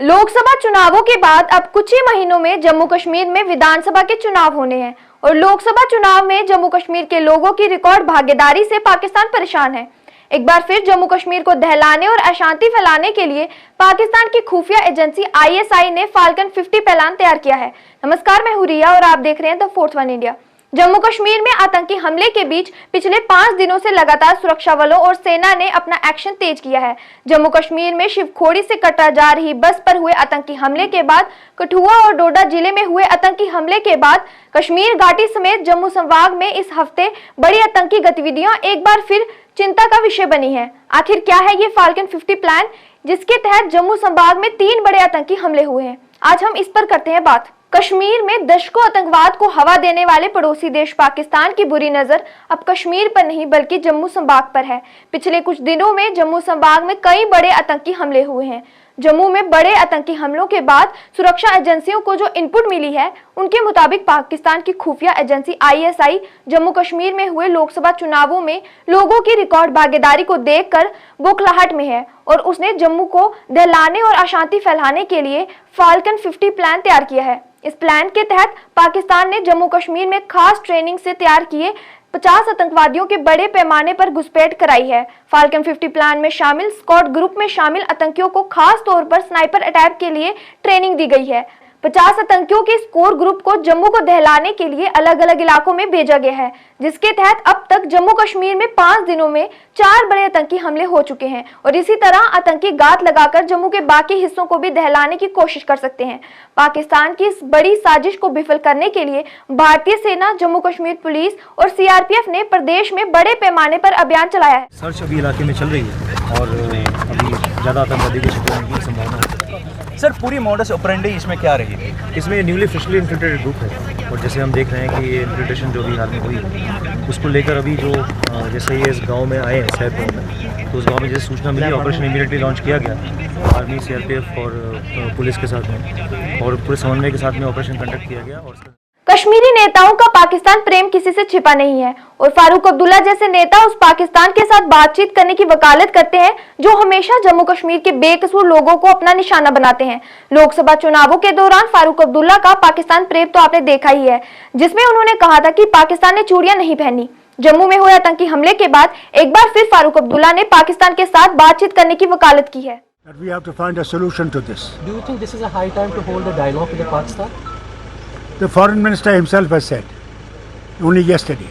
लोकसभा चुनावों के बाद अब कुछ ही महीनों में जम्मू कश्मीर में विधानसभा के चुनाव होने हैं और लोकसभा चुनाव में जम्मू कश्मीर के लोगों की रिकॉर्ड भागीदारी से पाकिस्तान परेशान है। एक बार फिर जम्मू कश्मीर को दहलाने और अशांति फैलाने के लिए पाकिस्तान की खुफिया एजेंसी ISI ने फाल्कन 50 प्लान तैयार किया है। नमस्कार, मैं हूं रिया और आप देख रहे हैं the fourth one India. Jammu Kashmir में आतंकी हमले के बीच पिछले 5 दिनों से लगातार सुरक्षा बलों और सेना ने अपना एक्शन तेज किया है। जम्मू कश्मीर में शिवखोड़ी से कटरा जा रही बस पर हुए आतंकी हमले के बाद, कठुआ और डोडा जिले में हुए आतंकी हमले के बाद कश्मीर घाटी समेत जम्मू संभाग में इस हफ्ते बड़ी आतंकी गतिविधियां एक बार फिर चिंता का विषय बनी है। आखिर क्या है ये फाल्कन 50 प्लान, जिसके तहत जम्मू संभाग में 3 बड़े आतंकी हमले हुए हैं। आज हम इस पर करते हैं बात। कश्मीर में दशकों आतंकवाद को हवा देने वाले पड़ोसी देश पाकिस्तान की बुरी नजर अब कश्मीर पर नहीं बल्कि जम्मू संभाग पर है। पिछले कुछ दिनों में जम्मू संभाग में कई बड़े आतंकी हमले हुए हैं। जम्मू में बड़े आतंकी हमलों के बाद सुरक्षा एजेंसियों को जो इनपुट मिली है, उनके मुताबिक पाकिस्तान की खुफिया एजेंसी ISI जम्मू कश्मीर में हुए लोकसभा चुनावों में लोगों की रिकॉर्ड भागीदारी को देखकर बौखलाहट में है और उसने जम्मू को दहलाने और अशांति फैलाने के लिए फाल्कन 50 प्लान तैयार किया है। इस प्लान के तहत पाकिस्तान ने जम्मू कश्मीर में खास ट्रेनिंग से तैयार किए 50 आतंकवादियों के बड़े पैमाने पर घुसपैठ कराई है। फाल्कन 50 प्लान में शामिल स्क्वाड ग्रुप में शामिल आतंकियों को खास तौर पर स्नाइपर अटैक के लिए ट्रेनिंग दी गई है। 50 आतंकियों के कोर ग्रुप को जम्मू को दहलाने के लिए अलग अलग इलाकों में भेजा गया है, जिसके तहत अब तक जम्मू कश्मीर में 5 दिनों में 4 बड़े आतंकी हमले हो चुके हैं और इसी तरह आतंकी गात लगाकर जम्मू के बाकी हिस्सों को भी दहलाने की कोशिश कर सकते हैं। पाकिस्तान की इस बड़ी साजिश को विफल करने के लिए भारतीय सेना, जम्मू कश्मीर पुलिस और CRPF ने प्रदेश में बड़े पैमाने पर अभियान चलाया है। सर्च अभी इलाके में चल रही है और अभी ज़्यादा आतंकवादी के शिकार होने की संभावना है। सर, पूरी मॉडस ऑपरेंडी इसमें क्या रही थी? इसमें न्यूली फिशली इन्फिल्ट्रेटेड ग्रुप है और जैसे हम देख रहे हैं कि ये इन्फिल्ट्रेशन जो भी हाल में हुई, उसको लेकर अभी जो जैसे ये इस गांव में आए हैं सैद गाँव में, तो उस गांव में जैसे सूचना मिली, ऑपरेशन इमीडिएटली लॉन्च किया गया आर्मी, CRPF और पुलिस के साथ में और पूरे समन्वय के साथ में ऑपरेशन कंडक्ट किया गया। और कश्मीरी नेताओं का पाकिस्तान प्रेम किसी से छिपा नहीं है और फारूक अब्दुल्ला जैसे नेता उस पाकिस्तान के साथ बातचीत करने की वकालत करते हैं जो हमेशा जम्मू कश्मीर के बेकसूर लोगों को अपना निशाना बनाते हैं। लोकसभा चुनावों के दौरान फारूक अब्दुल्ला का पाकिस्तान प्रेम तो आपने देखा ही है, जिसमें उन्होंने कहा था कि पाकिस्तान ने चूड़ियां नहीं पहनी। जम्मू में हुए आतंकी हमले के बाद एक बार फिर फारूक अब्दुल्ला ने पाकिस्तान के साथ बातचीत करने की वकालत की है। We have to find a solution to this. Do you think this is a high time to hold a dialogue with Pakistan? The foreign minister himself has said only yesterday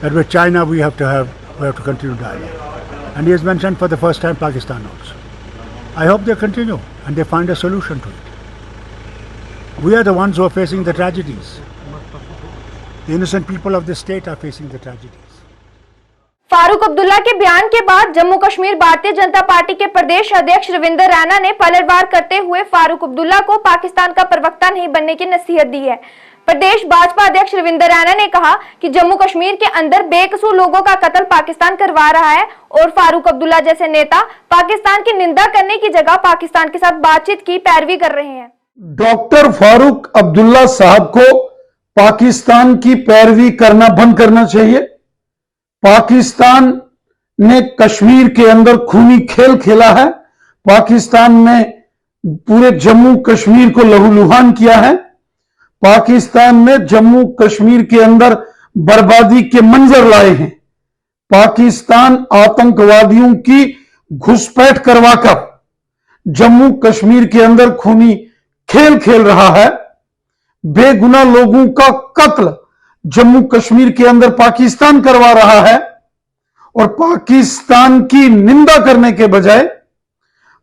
that with China we have to continue dialogue, and he has mentioned for the first time Pakistan also. I hope they continue and they find a solution to it. We are the ones who are facing the tragedies. The innocent people of this state are facing the tragedies. Farooq Abdullah के बयान के बाद Jammu Kashmir Bharatiya Janata party के प्रदेश अध्यक्ष रविंदर रैना ने पलटवार करते हुए फारूक अब्दुल्ला को पाकिस्तान का प्रवक्ता नहीं बनने की नसीहत दी है। प्रदेश भाजपा अध्यक्ष रविंदर रैना ने कहा कि जम्मू कश्मीर के अंदर बेकसूर लोगों का कत्ल पाकिस्तान करवा रहा है और फारूक अब्दुल्ला जैसे नेता पाकिस्तान की निंदा करने की जगह पाकिस्तान के साथ बातचीत की पैरवी कर रहे हैं। डॉक्टर फारूक अब्दुल्ला साहब को पाकिस्तान की पैरवी करना बंद करना चाहिए। पाकिस्तान ने कश्मीर के अंदर खूनी खेल खेला है। पाकिस्तान ने पूरे जम्मू कश्मीर को लहूलुहान किया है। पाकिस्तान ने जम्मू कश्मीर के अंदर बर्बादी के मंजर लाए हैं। पाकिस्तान आतंकवादियों की घुसपैठ करवाकर जम्मू कश्मीर के अंदर खूनी खेल खेल रहा है। बेगुनाह लोगों का कत्ल जम्मू कश्मीर के अंदर पाकिस्तान करवा रहा है और पाकिस्तान की निंदा करने के बजाय,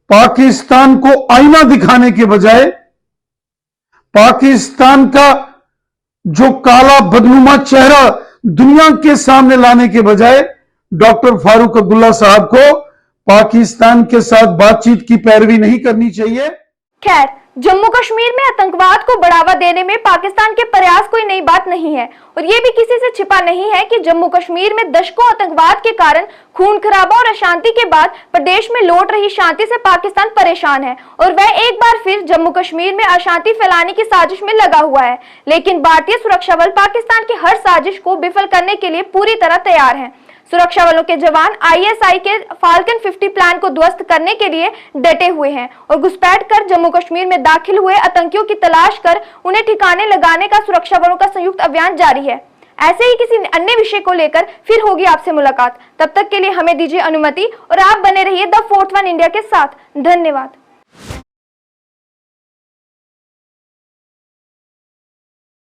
पाकिस्तान को आईना दिखाने के बजाय, पाकिस्तान का जो काला बदनुमा चेहरा दुनिया के सामने लाने के बजाय डॉक्टर फारूक अब्दुल्ला साहब को पाकिस्तान के साथ बातचीत की पैरवी नहीं करनी चाहिए। खैर, जम्मू कश्मीर में आतंकवाद को बढ़ावा देने में पाकिस्तान के प्रयास कोई नई बात नहीं है और ये भी किसी से छिपा नहीं है कि जम्मू कश्मीर में दशकों आतंकवाद के कारण खून खराबा और अशांति के बाद प्रदेश में लौट रही शांति से पाकिस्तान परेशान है और वह एक बार फिर जम्मू कश्मीर में अशांति फैलाने की साजिश में लगा हुआ है। लेकिन भारतीय सुरक्षा बल पाकिस्तान की हर साजिश को विफल करने के लिए पूरी तरह तैयार है। सुरक्षा बलों के जवान आईएसआई के फाल्कन 50 प्लान को ध्वस्त करने के लिए डटे हुए हैं और घुसपैठ कर जम्मू कश्मीर में दाखिल हुए आतंकियों की तलाश कर उन्हें ठिकाने लगाने का सुरक्षा बलों का संयुक्त अभियान जारी है। ऐसे ही किसी अन्य विषय को लेकर फिर होगी आपसे मुलाकात। तब तक के लिए हमें दीजिए अनुमति और आप बने रहिए द फोर्थ वन इंडिया के साथ। धन्यवाद।